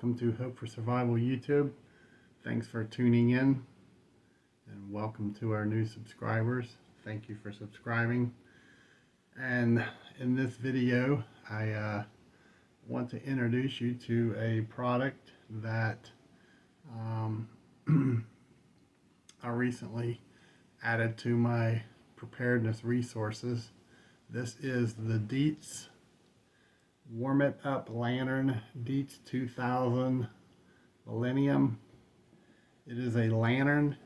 welcome to Hope for Survival YouTube. Thanks for tuning in, and welcome to our new subscribers. Thank you for subscribing. And in this video, I want to introduce you to a product that I recently added to my preparedness resources. This is the Dietz Warm It Up Lantern, Dietz 2000 Millenium. It is a lantern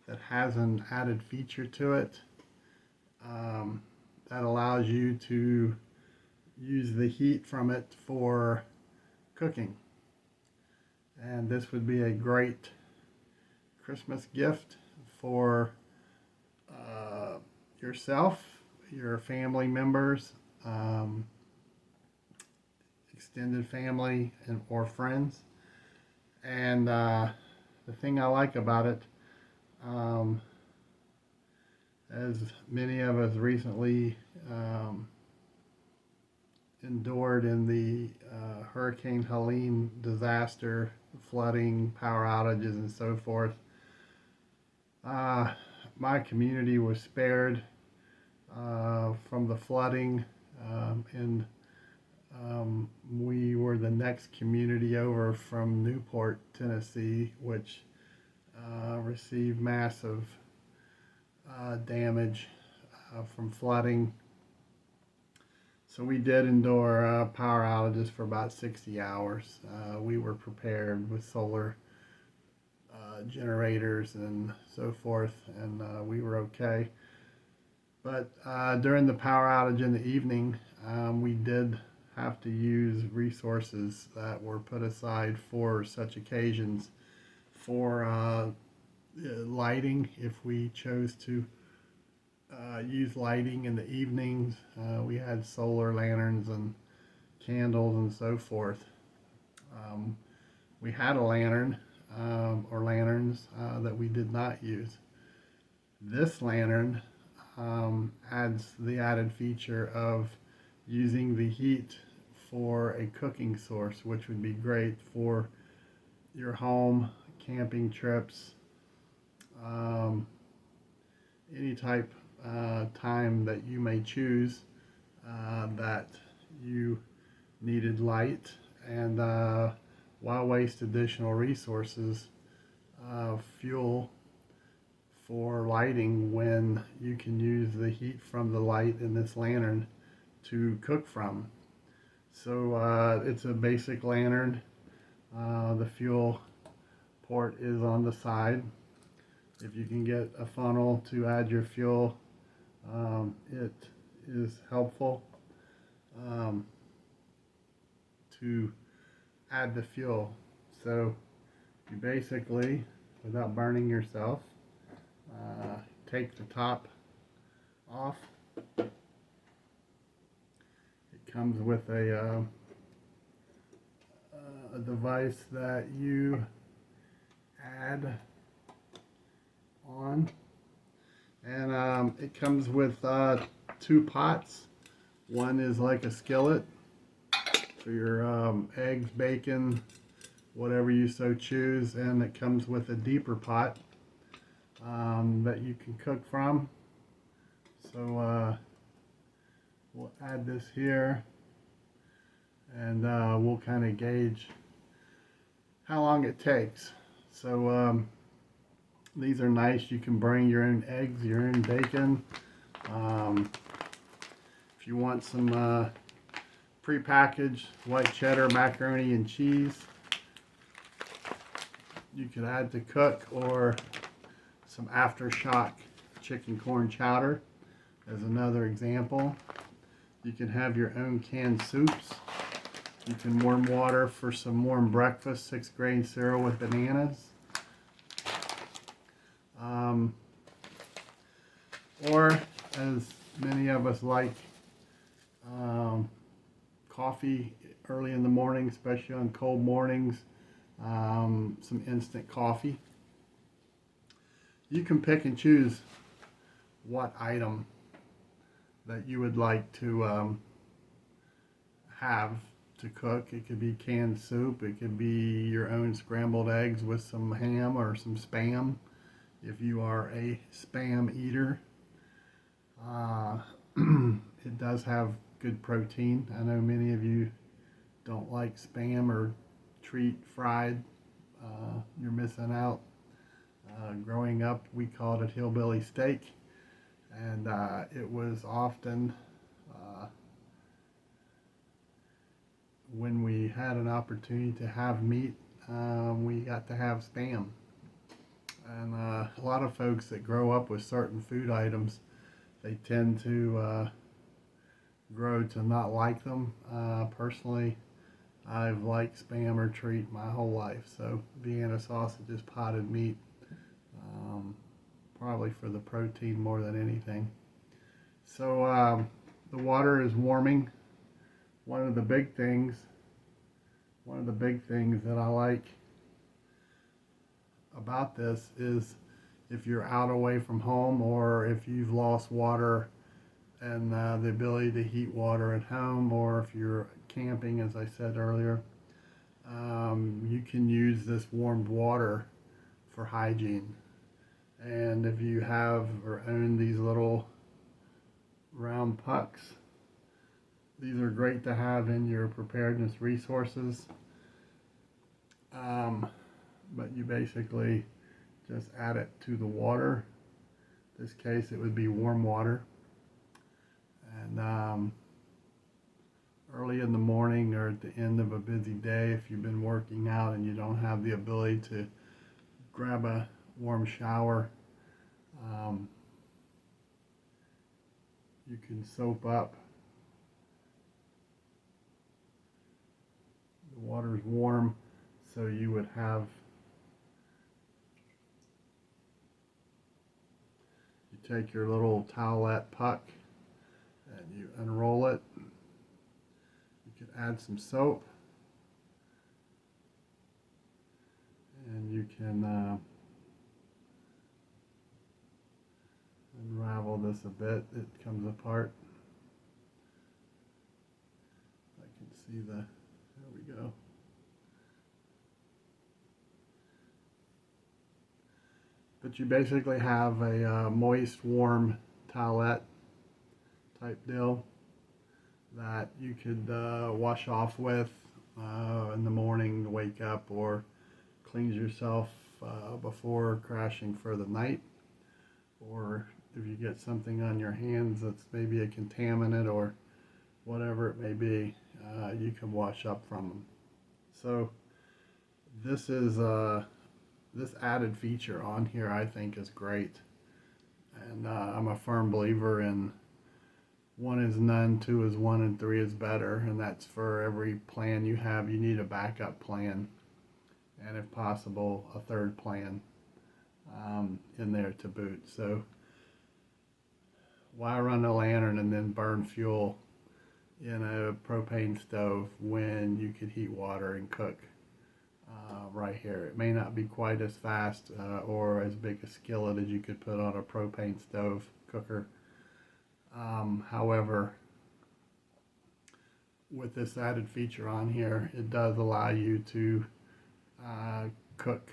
that has an added feature to it that allows you to use the heat from it for cooking. And this would be a great Christmas gift for yourself, your family members, extended family or friends. And the thing I like about it, as many of us recently endured in the Hurricane Helene disaster, flooding, power outages, and so forth, my community was spared from the flooding, and we were the next community over from Newport, Tennessee, which received massive damage from flooding. So we did endure power outages for about 60 hours. We were prepared with solar generators and so forth, and we were okay. But during the power outage in the evening, we did have to use resources that were put aside for such occasions, for lighting, if we chose to use lighting in the evenings. We had solar lanterns and candles and so forth. We had a lantern or lanterns that we did not use. This lantern adds the added feature of using the heat for a cooking source, which would be great for your home, camping trips, any type time that you may choose that you needed light, and why waste additional resources, fuel for lighting, when you can use the heat from the light in this lantern to cook from. So it's a basic lantern. The fuel port is on the side. If you can get a funnel to add your fuel, it is helpful to add the fuel. So you basically, without burning yourself, take the top off. It comes with a device that you add on, and it comes with two pots. One is like a skillet for your eggs, bacon, whatever you so choose, and it comes with a deeper pot that you can cook from. So we'll add this here, and we'll kind of gauge how long it takes. So these are nice. You can bring your own eggs, your own bacon. If you want some pre-packaged white cheddar, macaroni and cheese, you could add to cook, or some aftershock chicken corn chowder as another example. You can have your own canned soups. You can warm water for some warm breakfast, 6-grain cereal with bananas. Or, as many of us like, coffee early in the morning, especially on cold mornings, some instant coffee. You can pick and choose what item that you would like to have to cook. It could be canned soup. It could be your own scrambled eggs with some ham or some Spam if you are a Spam eater. It does have good protein. I know many of you don't like Spam or treat fried. You're missing out. Growing up, we called it hillbilly steak, and it was often when we had an opportunity to have meat, we got to have Spam. And a lot of folks that grow up with certain food items, they tend to grow to not like them. Personally, I've liked Spam or treat my whole life, so Vienna sausage is potted meat, probably for the protein more than anything. So the water is warming. One of the big things that I like about this is if you're out away from home, or if you've lost water and the ability to heat water at home, or if you're camping, as I said earlier, you can use this warmed water for hygiene. And if you have or own these little round pucks, these are great to have in your preparedness resources. But you basically just add it to the water. In this case, it would be warm water. And early in the morning or at the end of a busy day, if you've been working out and you don't have the ability to grab a warm shower, you can soap up. The water's warm, so you would have, you take your little towelette puck and you unroll it. You could add some soap, and you can unravel this a bit. It comes apart. I can see there we go. But you basically have a moist, warm towelette type deal that you could wash off with in the morning to wake up, or cleanse yourself before crashing for the night. Or if you get something on your hands that's maybe a contaminant or whatever it may be, you can wash up from them. So this is this added feature on here, I think, is great. And I'm a firm believer in 1 is none, 2 is 1, and 3 is better. And that's for every plan you have, you need a backup plan, and if possible, a third plan in there to boot. So why run a lantern and then burn fuel in a propane stove when you could heat water and cook right here? It may not be quite as fast or as big a skillet as you could put on a propane stove cooker. However, with this added feature on here, it does allow you to cook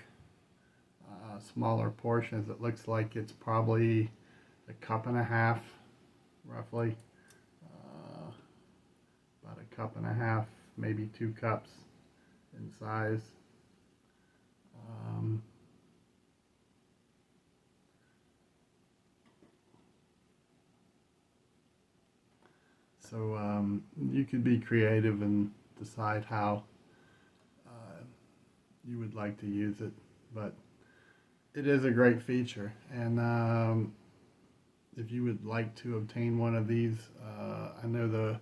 smaller portions. It looks like it's probably a cup and a half, roughly, about a cup and a half, maybe 2 cups in size. So you could be creative and decide how you would like to use it, but it is a great feature. And if you would like to obtain one of these, I know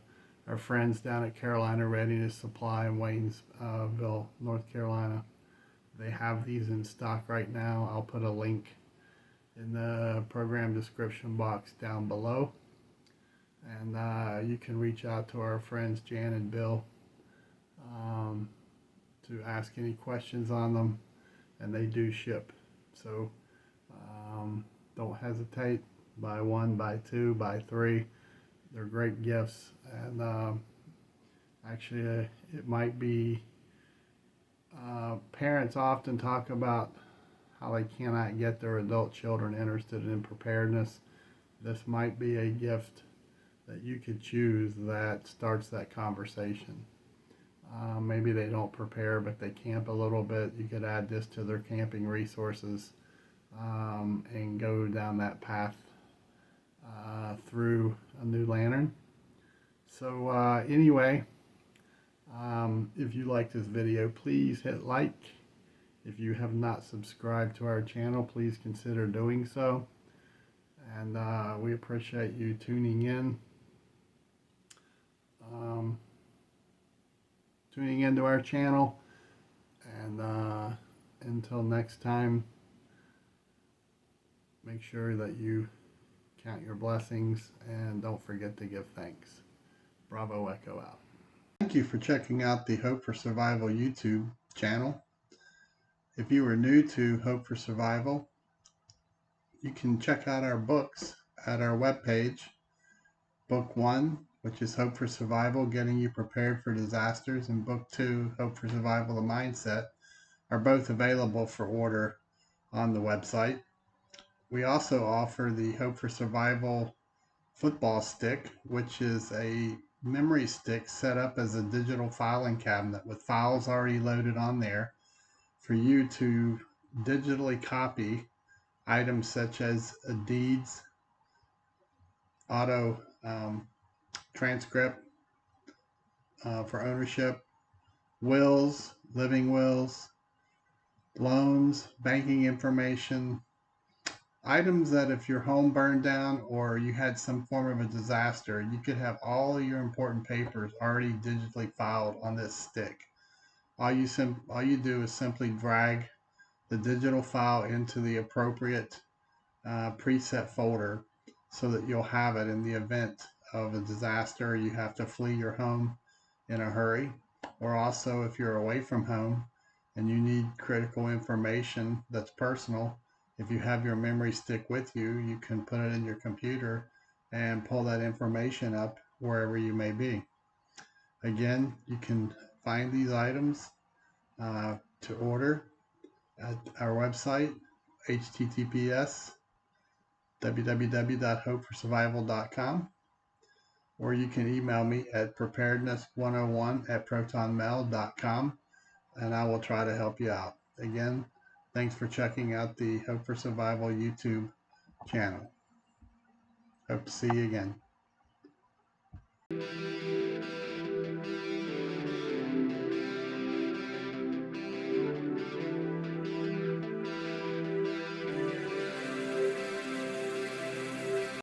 our friends down at Carolina Readiness Supply in Waynesville, North Carolina, they have these in stock right now. I'll put a link in the program description box down below, and you can reach out to our friends Jan and Bill to ask any questions on them, and they do ship. So don't hesitate. Buy 1, buy 2, buy 3. They're great gifts, and Actually, it might be, parents often talk about how they cannot get their adult children interested in preparedness. This might be a gift that you could choose that starts that conversation. Maybe they don't prepare, but they camp a little bit. You could add this to their camping resources, and go down that path through a new lantern. So anyway, if you like this video, please hit like. If you have not subscribed to our channel, please consider doing so. And we appreciate you tuning in. Tuning into our channel. And until next time, make sure that you count your blessings and don't forget to give thanks. Bravo Echo out. Thank you for checking out the Hope for Survival YouTube channel. If you are new to Hope for Survival, you can check out our books at our webpage. Book 1, which is Hope for Survival, Getting You Prepared for Disasters, and Book 2, Hope for Survival, The Mindset, are both available for order on the website. We also offer the Hope for Survival football stick, which is a memory stick set up as a digital filing cabinet with files already loaded on there for you to digitally copy items such as deeds, auto transcript for ownership, wills, living wills, loans, banking information, items that if your home burned down or you had some form of a disaster, you could have all your important papers already digitally filed on this stick. All you do is simply drag the digital file into the appropriate preset folder so that you'll have it in the event of a disaster. You have to flee your home in a hurry, or also if you're away from home and you need critical information that's personal. If you have your memory stick with you, you can put it in your computer and pull that information up wherever you may be. Again, you can find these items to order at our website, https www.hopeforsurvival.com, or you can email me at preparedness101@protonmail.com, and I will try to help you out. Again, thanks for checking out the Hope for Survival YouTube channel. Hope to see you again.